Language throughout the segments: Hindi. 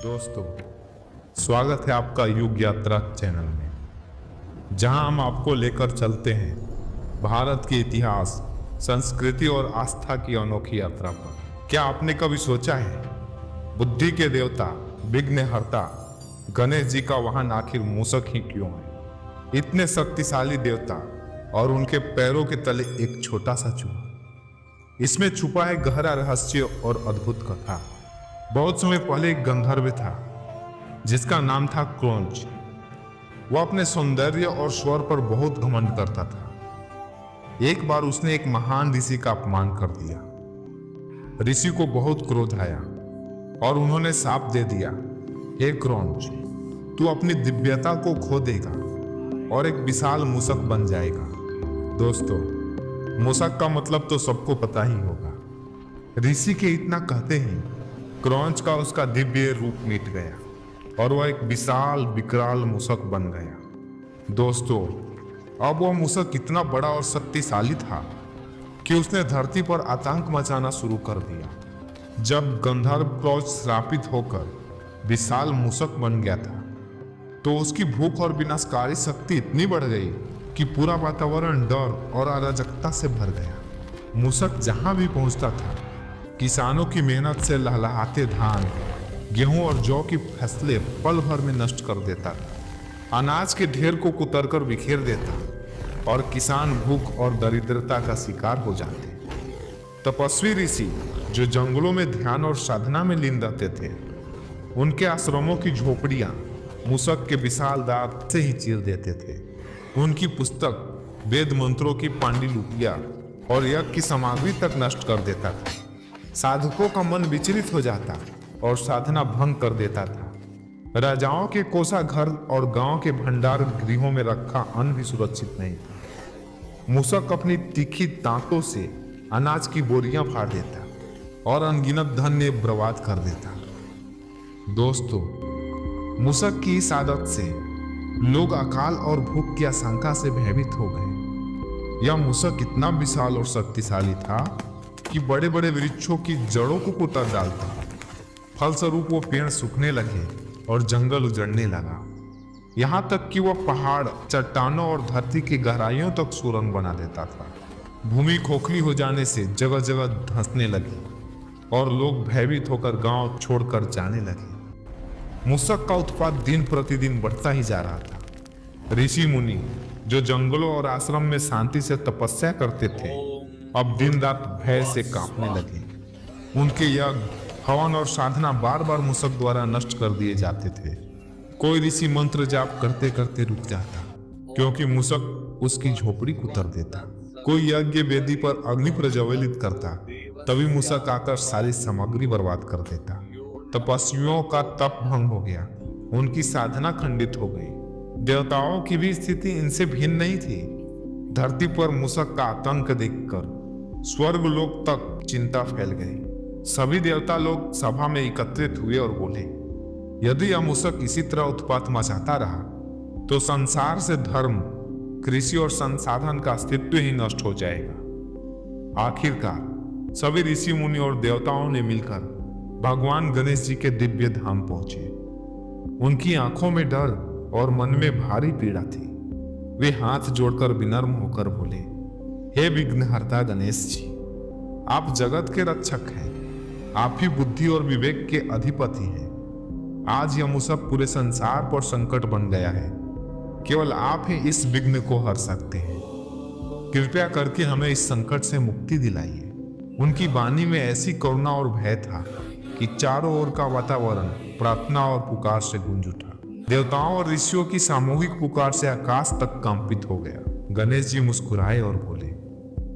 दोस्तों, स्वागत है आपका युग यात्रा चैनल में, जहां हम आपको लेकर चलते हैं भारत के इतिहास, संस्कृति और आस्था की अनोखी यात्रा पर। क्या आपने कभी सोचा है, बुद्धि के देवता, विघ्नहर्ता गणेश जी का वाहन आखिर मूषक ही क्यों है? इतने शक्तिशाली देवता और उनके पैरों के तले एक छोटा सा चूहा। इसमें छुपा है गहरा रहस्य और अद्भुत कथा। बहुत समय पहले एक गंधर्व था जिसका नाम था क्रौंच। वह अपने सौंदर्य और स्वर पर बहुत घमंड करता था। एक बार उसने एक महान ऋषि का अपमान कर दिया। ऋषि को बहुत क्रोध आया और उन्होंने शाप दे दिया, हे क्रौंच, तू अपनी दिव्यता को खो देगा और एक विशाल मूषक बन जाएगा। दोस्तों, मूषक का मतलब तो सबको पता ही होगा। ऋषि के इतना कहते ही क्रौंच का उसका दिव्य रूप मिट गया और वह एक विशाल विकराल मूषक बन गया। दोस्तों, अब वह मूषक इतना बड़ा और शक्तिशाली था कि उसने धरती पर आतंक मचाना शुरू कर दिया। जब गंधर्व क्रौंच श्रापित होकर विशाल मूषक बन गया था, तो उसकी भूख और विनाशकारी शक्ति इतनी बढ़ गई कि पूरा वातावरण डर और अराजकता से भर गया। मूषक जहां भी पहुंचता था, किसानों की मेहनत से लहलहाते धान, गेहूं और जौ की फसलें पल भर में नष्ट कर देता था। अनाज के ढेर को कुतर कर बिखेर देता और किसान भूख और दरिद्रता का शिकार हो जाते। तपस्वी ऋषि जो जंगलों में ध्यान और साधना में लीन रहते थे, उनके आश्रमों की झोपड़ियां मूषक के विशाल दांत से ही चीर देते थे। उनकी पुस्तक, वेद मंत्रों की पांडुलिपियां और यज्ञ की सामग्री तक नष्ट कर देता था। साधकों का मन विचलित हो जाता और साधना भंग कर देता था। राजाओं के कोषाघर और गांव के भंडार गृहों में रखा अन्न भी सुरक्षित नहीं था। मूषक अपनी तीखी दांतों से अनाज की बोरियां फाड़ देता और अनगिनत धन बर्बाद कर देता। दोस्तों, मूषक की इस आदत से लोग अकाल और भूख की आशंका से भयभीत हो गए। यह मूषक इतना विशाल और शक्तिशाली था कि बड़े बड़े वृक्षों की जड़ों को कुतर डालता। फलस्वरूप वो पेड़ सूखने लगे और जंगल उजड़ने लगा। यहाँ तक कि वह पहाड़, चट्टानों और धरती की गहराइयों तक सुरंग बना देता था। भूमि खोखली हो जाने से जगह जगह धंसने लगी और लोग भयभीत होकर गांव छोड़कर जाने लगे। मूषक का उत्पात दिन प्रतिदिन बढ़ता ही जा रहा था। ऋषि मुनि जो जंगलों और आश्रम में शांति से तपस्या करते थे, अब दिन रात भय से कांपने लगे। उनके यज्ञ, हवन और साधना बार बार मूषक द्वारा नष्ट कर दिए जाते थे। कोई ऋषि मंत्र जाप करते करते रुक जाता क्योंकि मूषक उसकी झोपड़ी कुतर देता। कोई यज्ञ वेदी पर अग्नि प्रज्वलित करता, तभी मूषक आकर सारी सामग्री बर्बाद कर देता। तपस्वियों का तप भंग हो गया, उनकी साधना खंडित हो गई। देवताओं की भी स्थिति इनसे भिन्न नहीं थी। धरती पर मूषक का आतंक देखकर स्वर्ग लोक तक चिंता फैल गई। सभी देवता लोग सभा में एकत्रित हुए और बोले, यदि यह मूषक इसी तरह उत्पात मचाता रहा तो संसार से धर्म, कृषि और संसाधन का अस्तित्व ही नष्ट हो जाएगा। आखिरकार सभी ऋषि मुनि और देवताओं ने मिलकर भगवान गणेश जी के दिव्य धाम पहुंचे। उनकी आंखों में डर और मन में भारी पीड़ा थी। वे हाथ जोड़कर विनम्र होकर बोले, हे विघ्नहर्ता गणेश जी, आप जगत के रक्षक हैं। आप ही बुद्धि और विवेक के अधिपति हैं। आज यह मूषक पूरे संसार पर संकट बन गया है। केवल आप ही इस विघ्न को हर सकते हैं। कृपया करके हमें इस संकट से मुक्ति दिलाइए। उनकी वाणी में ऐसी करुणा और भय था कि चारों ओर का वातावरण प्रार्थना और पुकार से गूंज उठा। देवताओं और ऋषियों की सामूहिक पुकार से आकाश तक कंपित हो गया। गणेश जी मुस्कुराए और बोले,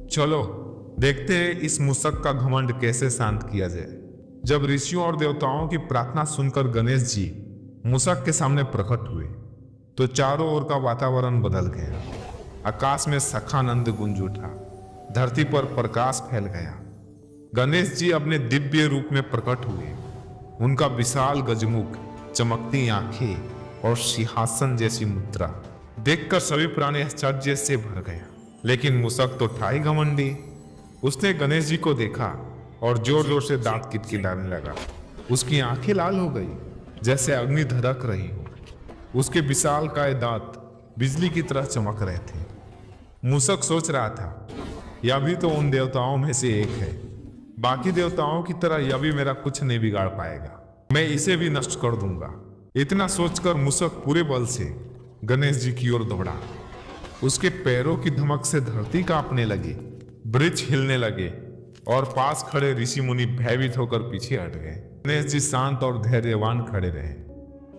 चलो देखते हैं इस मूषक का घमंड कैसे शांत किया जाए। जब ऋषियों और देवताओं की प्रार्थना सुनकर गणेश जी मूषक के सामने प्रकट हुए, तो चारों ओर का वातावरण बदल गया। आकाश में सखानंद गूंज उठा, धरती पर प्रकाश फैल गया। गणेश जी अपने दिव्य रूप में प्रकट हुए। उनका विशाल गजमुख, चमकती आंखें और सिंहासन जैसी मुद्रा देखकर सभी प्राणी आश्चर्य से भर गया। लेकिन मूषक तो था ही घमंडी। उसने गणेश जी को देखा और जोर जोर से दांत किटकिटाने लगा। उसकी आंखें लाल हो गई जैसे अग्नि धड़क रही हो। उसके विशालकाय दांत बिजली की तरह चमक रहे थे। मूसक सोच रहा था, यह भी तो उन देवताओं में से एक है। बाकी देवताओं की तरह यह भी मेरा कुछ नहीं बिगाड़ पाएगा। मैं इसे भी नष्ट कर दूंगा। इतना सोचकर मूसक पूरे बल से गणेश जी की ओर दौड़ा। उसके पैरों की धमक से धरती कांपने लगी, वृक्ष हिलने लगे और पास खड़े ऋषि मुनि भयभीत होकर पीछे हट गए। गणेश जी शांत और धैर्यवान खड़े रहे।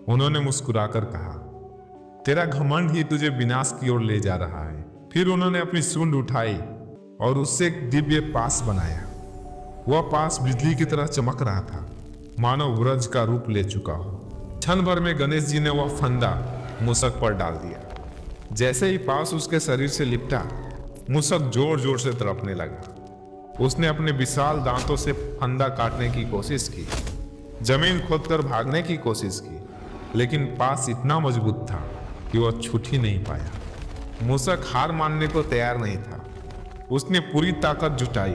उन्होंने मुस्कुराकर कहा, तेरा घमंड ही तुझे विनाश की ओर ले जा रहा है। फिर उन्होंने अपनी सूंड उठाई और उससे एक दिव्य पास बनाया। वह पास बिजली की तरह चमक रहा था, मानो वज्र का रूप ले चुका हो। क्षण भर में गणेश जी ने वह फंदा मूसक पर डाल दिया। जैसे ही पास उसके शरीर से लिपटा, मूसक जोर जोर से तड़पने लगा। उसने अपने विशाल दांतों से फंदा काटने की कोशिश की, जमीन खोदकर भागने की कोशिश की, लेकिन पास इतना मजबूत था कि वह छूट ही नहीं पाया। मूसक हार मानने को तैयार नहीं था। उसने पूरी ताकत जुटाई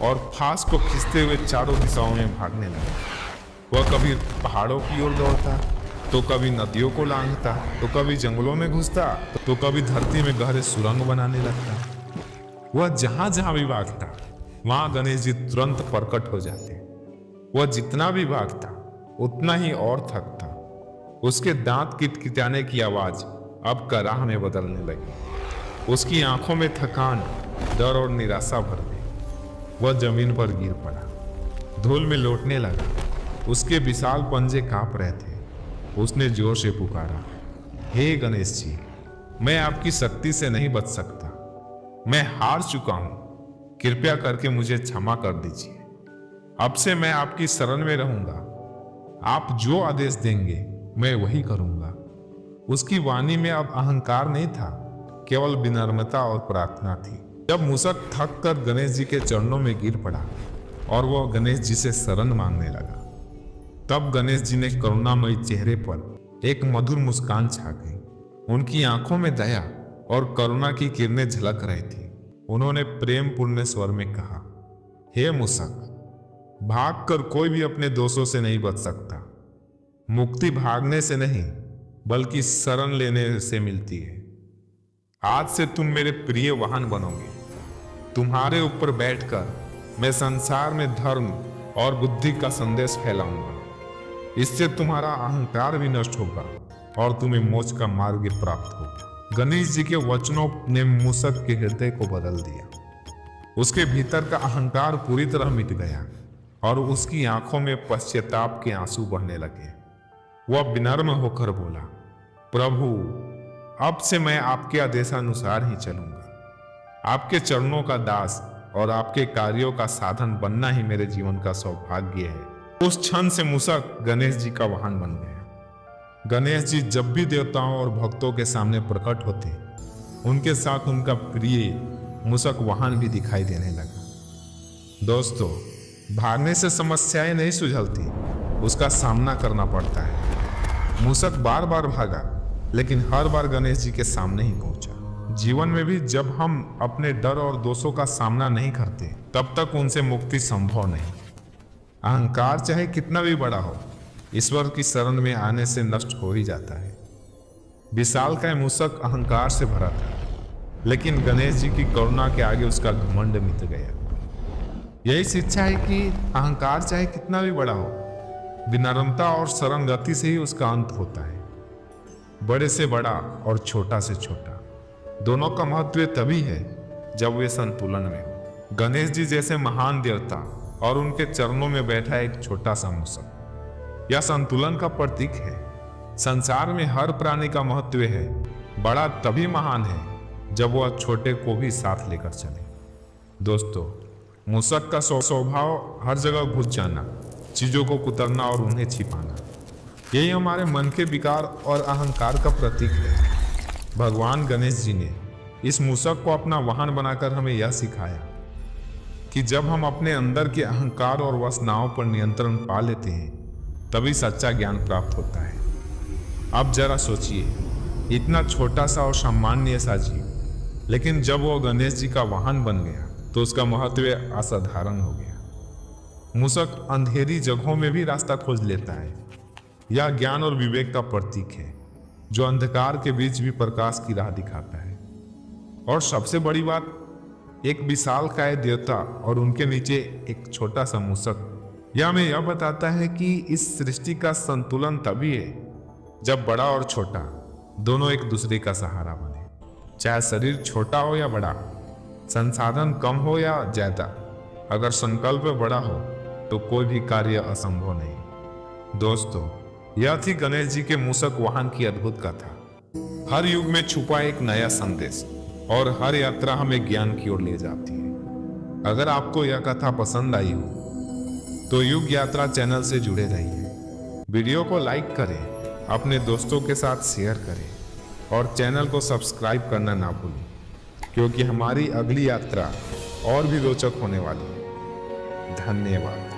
और फांस को खींचते हुए चारों दिशाओं में भागने लगा। वह कभी पहाड़ों की ओर दौड़ता, तो कभी नदियों को लांघता, तो कभी जंगलों में घुसता, तो कभी धरती में गहरे सुरंग बनाने लगता। वह जहां जहां भी भागता, वहां गणेश जी तुरंत प्रकट हो जाते। वह जितना भी भागता, उतना ही और थकता। उसके दांत किटकिटाने की आवाज अब कराह में बदलने लगी। उसकी आंखों में थकान, डर और निराशा भर गई। वह जमीन पर गिर पड़ा, धूल में लौटने लगा। उसके विशाल पंजे कांप रहे थे। उसने जोर से पुकारा, हे गणेश जी, मैं आपकी शक्ति से नहीं बच सकता। मैं हार चुका हूं। कृपया करके मुझे क्षमा कर दीजिए। अब से मैं आपकी शरण में रहूंगा। आप जो आदेश देंगे मैं वही करूंगा। उसकी वाणी में अब अहंकार नहीं था, केवल विनम्रता और प्रार्थना थी। जब मूसक थक कर गणेश जी के चरणों में गिर पड़ा और वह गणेश जी से शरण मांगने लगा, तब गणेश जी ने करुणामयी चेहरे पर एक मधुर मुस्कान छा गई। उनकी आंखों में दया और करुणा की किरणें झलक रही थी। उन्होंने प्रेम पूर्ण स्वर में कहा, हे मूसक, भागकर कोई भी अपने दोषों से नहीं बच सकता। मुक्ति भागने से नहीं, बल्कि शरण लेने से मिलती है। आज से तुम मेरे प्रिय वाहन बनोगे। तुम्हारे ऊपर बैठकर मैं संसार में धर्म और बुद्धि का संदेश फैलाऊंगा। इससे तुम्हारा अहंकार भी नष्ट होगा और तुम्हें मोक्ष का मार्ग प्राप्त होगा। गणेश जी के वचनों ने मूसक के हृदय को बदल दिया। उसके भीतर का अहंकार पूरी तरह मिट गया और उसकी आंखों में पश्चाताप के आंसू बहने लगे। वह विनम्र होकर बोला, प्रभु, अब से मैं आपके आदेशानुसार ही चलूंगा। आपके चरणों का दास और आपके कार्यों का साधन बनना ही मेरे जीवन का सौभाग्य है। उस क्षण से मूसक गणेश जी का वाहन बन गया। गणेश जी जब भी देवताओं और भक्तों के सामने प्रकट होते, उनके साथ उनका प्रिय मूसक वाहन भी दिखाई देने लगा। दोस्तों, भागने से समस्याएं नहीं सुलझती, उसका सामना करना पड़ता है। मूसक बार बार भागा, लेकिन हर बार गणेश जी के सामने ही पहुंचा। जीवन में भी जब हम अपने डर और दोषों का सामना नहीं करते, तब तक उनसे मुक्ति संभव नहीं। अहंकार चाहे कितना भी बड़ा हो, ईश्वर की शरण में आने से नष्ट हो ही जाता है। विशालकाय मूसक अहंकार से भरा था, लेकिन गणेश जी की करुणा के आगे उसका घमंड मिट गया। यही शिक्षा है कि अहंकार चाहे कितना भी बड़ा हो, विनम्रता और शरण गति से ही उसका अंत होता है। बड़े से बड़ा और छोटा से छोटा, दोनों का महत्व तभी है जब वे संतुलन में हो। गणेश जी जैसे महान देवता और उनके चरणों में बैठा एक छोटा सा मूसक, यह संतुलन का प्रतीक है। संसार में हर प्राणी का महत्व है। बड़ा तभी महान है जब वह छोटे को भी साथ लेकर चले। दोस्तों, मूसक का स्वभाव हर जगह घुस जाना, चीजों को कुतरना और उन्हें छिपाना, यही हमारे मन के विकार और अहंकार का प्रतीक है। भगवान गणेश जी ने इस मूसक को अपना वाहन बनाकर हमें यह सिखाया कि जब हम अपने अंदर के अहंकार और वासनाओं पर नियंत्रण पा लेते हैं, तभी सच्चा ज्ञान प्राप्त होता है। अब जरा सोचिए, इतना छोटा सा और सामान्य सा जीव, लेकिन जब वो गणेश जी का वाहन बन गया तो उसका महत्व असाधारण हो गया। मूसक अंधेरी जगहों में भी रास्ता खोज लेता है, यह ज्ञान और विवेक का प्रतीक है जो अंधकार के बीच भी प्रकाश की राह दिखाता है। और सबसे बड़ी बात, एक विशालकाय देवता और उनके नीचे एक छोटा सा मूसक, यह हमें यह बताता है कि इस सृष्टि का संतुलन तभी है जब बड़ा और छोटा दोनों एक दूसरे का सहारा बने। चाहे शरीर छोटा हो या बड़ा, संसाधन कम हो या ज्यादा, अगर संकल्प बड़ा हो तो कोई भी कार्य असंभव नहीं। दोस्तों, यह थी गणेश जी के मूसक वाहन की अद्भुत कथा। हर युग में छुपा एक नया संदेश और हर यात्रा हमें ज्ञान की ओर ले जाती है। अगर आपको यह कथा पसंद आई हो तो युग यात्रा चैनल से जुड़े रहिए। वीडियो को लाइक करें, अपने दोस्तों के साथ शेयर करें और चैनल को सब्सक्राइब करना ना भूलें, क्योंकि हमारी अगली यात्रा और भी रोचक होने वाली है। धन्यवाद।